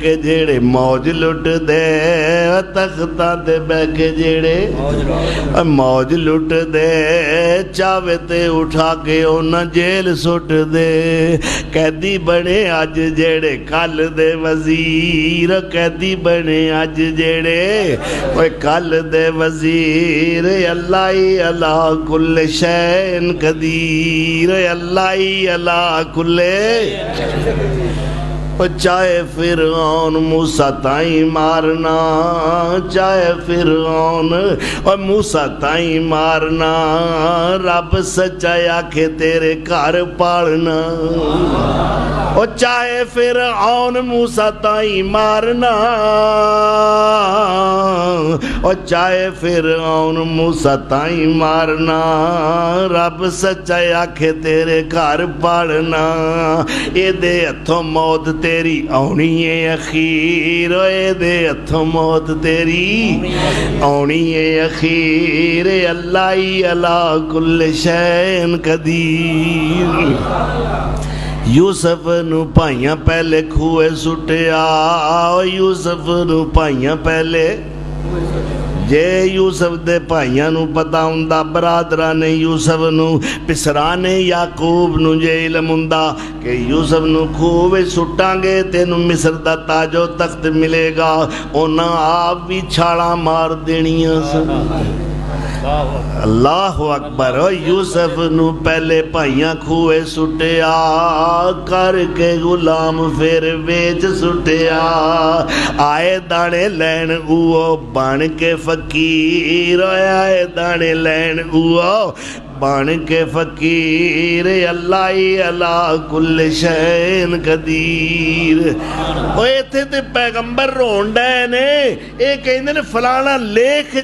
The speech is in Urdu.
کہ جیڑے موج لٹ دے تختاں تے بہ کے جیڑے موج لٹ دے چاوے تے اٹھا کے اونا جیل سٹ دے قیدی بنے اج جیڑے کل دے وزیر قیدی بنے اج جیڑے اوے کل دے وزیر اللہ ہی اللہ کل شین قدیر اللہ ہی اللہ کل چاہے فرعون موسیٰ تائیں مارنا چاہے فرعون اور موسیٰ تائیں مارنا رب سچا آکھے تیرے گھر پالنا اور چاہے فرعون موسیٰ تائیں مارنا اور چاہے فرعون موسیٰ تائیں مارنا رب سچا آکھے تیرے گھر پالنا اے دے ہتھوں موت تیری آنی ہے اخیر اے دے ہتھوں موت تیری آنی ہے اخیر اللہ ہی اللہ کل شین قدیر یوسف نو پائیاں پہلے کھوئے سٹیا یوسف نو پائیاں پہلے جے یوسف دے پائیاں نو پتا ہوندا برادران یوسف نو پسرانے یعقوب نو جے علم ہوندا کہ یوسف نو کھوے سٹاں گے تینو مصر دا تاج و تخت ملے گا اونا آپ بھی چھاڑا مار دینیاں سن اللہ اکبر یوسف نو پہلے پائیاں کھوئے سٹیا کر کے غلام پھر بیچ سٹیا آئے دانے لین اوہ بن کے فقیر آئے دانے لین اوہ بن کے فقیر اللہ ہی اللہ کل شین قدیر اوہ تھے تے پیغمبر رون ڈے نے ایک کہندے نے فلانا لیکھ